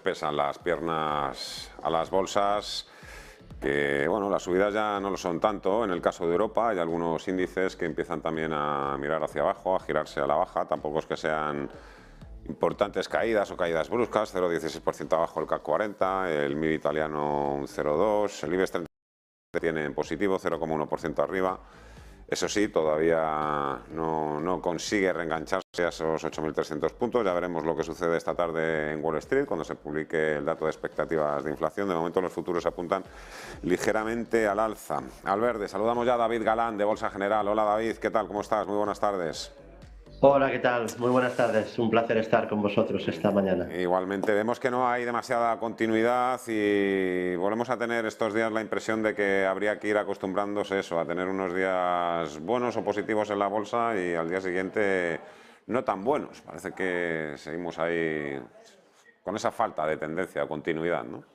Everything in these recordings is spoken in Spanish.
pesan las piernas a las bolsas, que bueno, las subidas ya no lo son tanto. En el caso de Europa hay algunos índices que empiezan también a mirar hacia abajo, a girarse a la baja. Tampoco es que sean importantes caídas o caídas bruscas, 0,16% abajo el CAC 40, el MIB italiano un 0,2, el IBEX 30 tiene en positivo, 0,1% arriba. Eso sí, todavía no consigue reengancharse a esos 8.300 puntos. Ya veremos lo que sucede esta tarde en Wall Street cuando se publique el dato de expectativas de inflación. De momento los futuros apuntan ligeramente al alza. Al verde, saludamos ya a David Galán de Bolsa General. Hola David, ¿qué tal? ¿Cómo estás? Muy buenas tardes. Hola, ¿qué tal? Muy buenas tardes. Un placer estar con vosotros esta mañana. Igualmente, vemos que no hay demasiada continuidad y volvemos a tener estos días la impresión de que habría que ir acostumbrándose a tener unos días buenos o positivos en la bolsa y al día siguiente no tan buenos. Parece que seguimos ahí con esa falta de tendencia o continuidad, ¿no?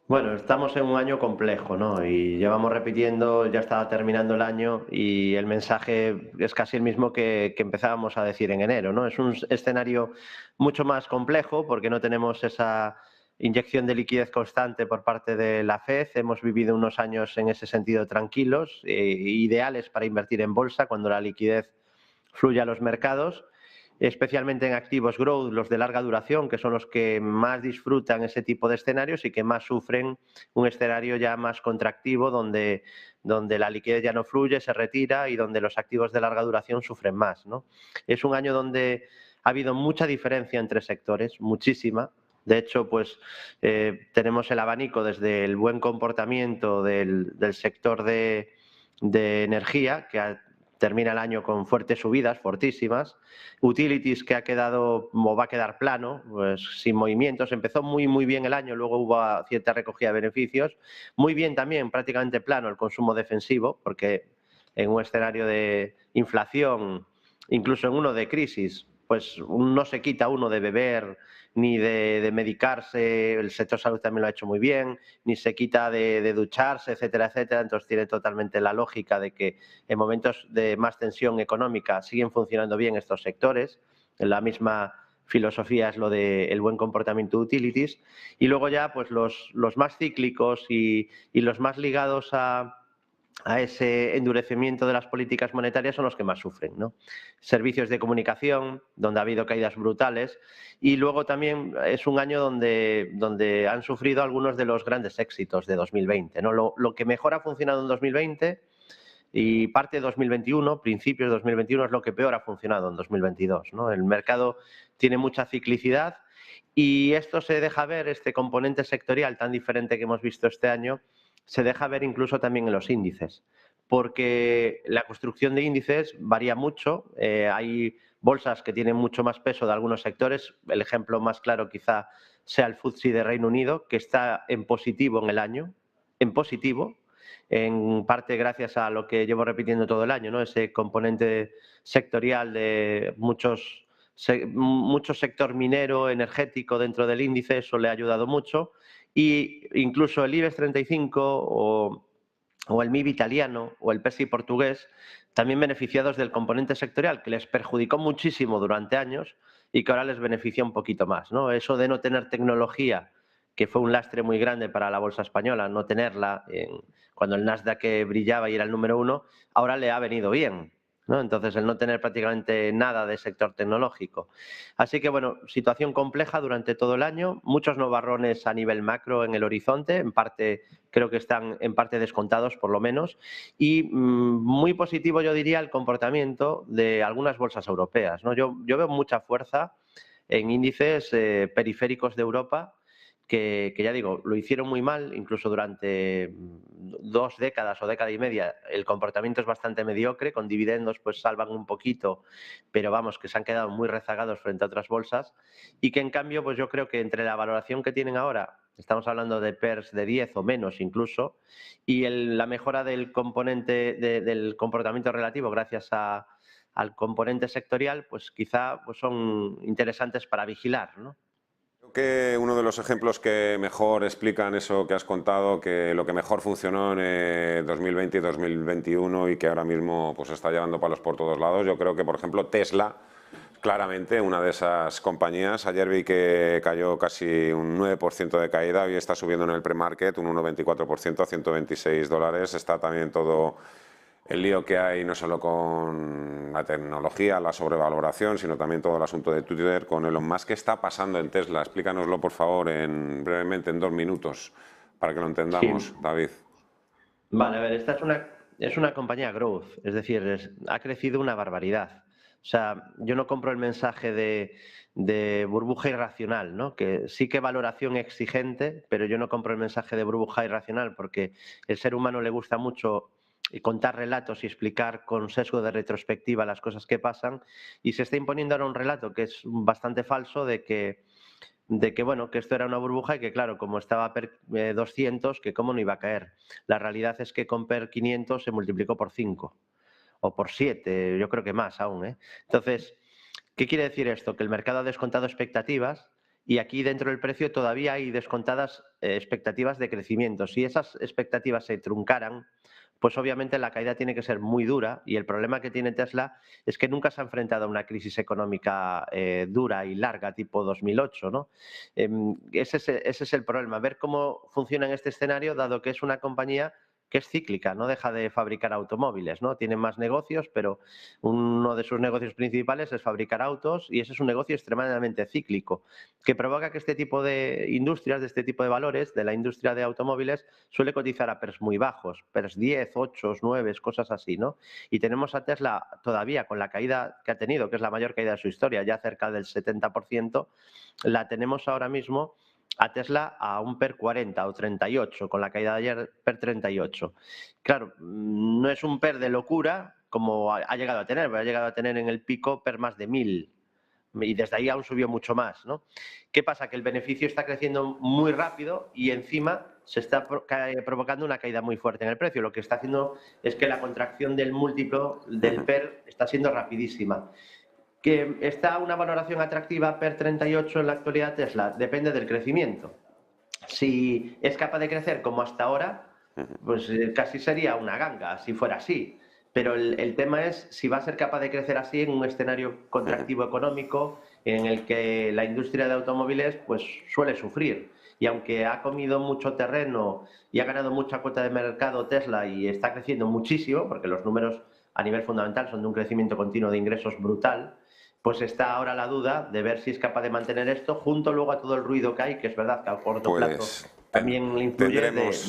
Bueno, estamos en un año complejo, ¿no? Y llevamos repitiendo, ya está terminando el año y el mensaje es casi el mismo que empezábamos a decir en enero, ¿no? Es un escenario mucho más complejo porque no tenemos esa inyección de liquidez constante por parte de la FED. Hemos vivido unos años en ese sentido tranquilos, ideales para invertir en bolsa cuando la liquidez fluye a los mercados, especialmente en activos growth, los de larga duración, que son los que más disfrutan ese tipo de escenarios y que más sufren un escenario ya más contractivo, donde la liquidez ya no fluye, se retira y donde los activos de larga duración sufren más, ¿no? Es un año donde ha habido mucha diferencia entre sectores, muchísima. De hecho, pues tenemos el abanico desde el buen comportamiento del sector de energía, que termina el año con fuertes subidas, fortísimas. Utilities, que ha quedado o va a quedar plano, pues sin movimientos. Empezó muy bien el año, luego hubo cierta recogida de beneficios. Muy bien también, prácticamente plano, el consumo defensivo, porque en un escenario de inflación, incluso en uno de crisis, pues no se quita uno de beber ni de medicarse, el sector salud también lo ha hecho muy bien, ni se quita de ducharse, etcétera, etcétera. Entonces tiene totalmente la lógica de que en momentos de más tensión económica siguen funcionando bien estos sectores. La misma filosofía es lo del buen comportamiento de utilities. Y luego ya pues los más cíclicos y los más ligados a ese endurecimiento de las políticas monetarias son los que más sufren, ¿no? Servicios de comunicación, donde ha habido caídas brutales, y luego también es un año donde han sufrido algunos de los grandes éxitos de 2020, ¿no? Lo que mejor ha funcionado en 2020 y parte de 2021, principios de 2021, es lo que peor ha funcionado en 2022, ¿no? El mercado tiene mucha ciclicidad y esto se deja ver, este componente sectorial tan diferente que hemos visto este año, se deja ver incluso también en los índices, porque la construcción de índices varía mucho. Hay bolsas que tienen mucho más peso de algunos sectores. El ejemplo más claro quizá sea el FTSE de Reino Unido, que está en positivo en el año, en positivo, en parte gracias a lo que llevo repitiendo todo el año, ¿no? Ese componente sectorial de mucho sector minero, energético dentro del índice, eso le ha ayudado mucho. Y incluso el IBEX 35 o el MIB italiano o el PESI portugués, también beneficiados del componente sectorial, que les perjudicó muchísimo durante años y que ahora les beneficia un poquito más, ¿no? Eso de no tener tecnología, que fue un lastre muy grande para la bolsa española, no tenerla cuando el Nasdaq brillaba y era el número 1, ahora le ha venido bien, ¿no? Entonces, el no tener prácticamente nada de sector tecnológico. Así que, bueno, situación compleja durante todo el año, muchos nubarrones a nivel macro en el horizonte, en parte creo que están en parte descontados por lo menos, y muy positivo yo diría el comportamiento de algunas bolsas europeas, ¿no? Yo veo mucha fuerza en índices periféricos de Europa, que ya digo, lo hicieron muy mal, incluso durante 2 décadas o década y media el comportamiento es bastante mediocre, con dividendos pues salvan un poquito, pero vamos, que se han quedado muy rezagados frente a otras bolsas, y que en cambio pues yo creo que entre la valoración que tienen ahora, estamos hablando de PERS de 10 o menos incluso, y la mejora del componente del comportamiento relativo gracias al componente sectorial, pues quizá pues son interesantes para vigilar, ¿no? Creo que uno de los ejemplos que mejor explican eso que has contado, que lo que mejor funcionó en 2020 y 2021 y que ahora mismo pues está llevando palos por todos lados, yo creo que, por ejemplo, Tesla, claramente una de esas compañías. Ayer vi que cayó casi un 9% de caída, hoy está subiendo en el pre-market un 1,24% a $126. Está también todo el lío que hay no solo con la tecnología, la sobrevaloración, sino también todo el asunto de Twitter con Elon Musk. ¿Qué está pasando en Tesla? Explícanoslo, por favor, brevemente, en 2 minutos, para que lo entendamos, Sí. David. Vale, a ver, esta es una compañía growth, es decir, ha crecido una barbaridad. O sea, yo no compro el mensaje de burbuja irracional, ¿no? Que sí que valoración exigente, pero yo no compro el mensaje de burbuja irracional porque el ser humano le gusta mucho contar relatos y explicar con sesgo de retrospectiva las cosas que pasan, y se está imponiendo ahora un relato que es bastante falso bueno, que esto era una burbuja y que, claro, como estaba PER 200, que cómo no iba a caer. La realidad es que con PER 500 se multiplicó por 5 o por 7, yo creo que más aún, ¿eh? Entonces, ¿qué quiere decir esto? Que el mercado ha descontado expectativas y aquí dentro del precio todavía hay descontadas expectativas de crecimiento. Si esas expectativas se truncaran, pues obviamente la caída tiene que ser muy dura, y el problema que tiene Tesla es que nunca se ha enfrentado a una crisis económica dura y larga tipo 2008, ¿no? Ese es el problema, ver cómo funciona en este escenario, dado que es una compañía que es cíclica, no deja de fabricar automóviles, ¿no? Tiene más negocios, pero uno de sus negocios principales es fabricar autos, y ese es un negocio extremadamente cíclico, que provoca que este tipo de industrias, de este tipo de valores, de la industria de automóviles, suele cotizar a PERs muy bajos, PERs 10, 8, 9, cosas así, ¿no? Y tenemos a Tesla todavía con la caída que ha tenido, que es la mayor caída de su historia, ya cerca del 70%, la tenemos ahora mismo a Tesla a un PER 40 o 38, con la caída de ayer PER 38. Claro, no es un PER de locura como ha llegado a tener, pero ha llegado a tener en el pico PER más de 1000, y desde ahí aún subió mucho más, ¿no? ¿Qué pasa? Que el beneficio está creciendo muy rápido y encima se está provocando una caída muy fuerte en el precio. Lo que está haciendo es que la contracción del múltiplo del PER está siendo rapidísima. ¿Que está una valoración atractiva PER 38 en la actualidad Tesla? Depende del crecimiento. Si es capaz de crecer como hasta ahora, pues casi sería una ganga si fuera así. Pero el tema es si va a ser capaz de crecer así en un escenario contractivo económico en el que la industria de automóviles pues suele sufrir. Y aunque ha comido mucho terreno y ha ganado mucha cuota de mercado Tesla y está creciendo muchísimo, porque los números a nivel fundamental son de un crecimiento continuo de ingresos brutal, pues está ahora la duda de ver si es capaz de mantener esto, junto luego a todo el ruido que hay, que es verdad que a corto plazo también influye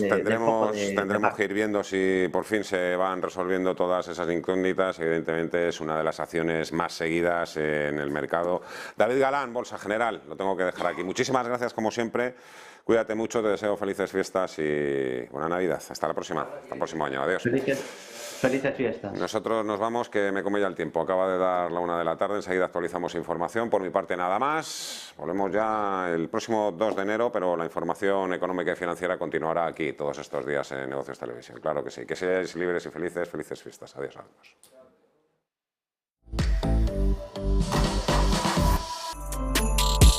tendremos que ir viendo si por fin se van resolviendo todas esas incógnitas. Evidentemente es una de las acciones más seguidas en el mercado. David Galán, Bolsa General, lo tengo que dejar aquí. Muchísimas gracias como siempre. Cuídate mucho, te deseo felices fiestas y buena Navidad. Hasta la próxima, hasta el próximo año. Adiós. Felices fiestas. Nosotros nos vamos, que me come ya el tiempo. Acaba de dar la 1 de la tarde, enseguida actualizamos información. Por mi parte nada más. Volvemos ya el próximo 2 de enero, pero la información económica y financiera continuará aquí todos estos días en Negocios Televisión. Claro que sí. Que seáis libres y felices fiestas. Adiós a todos.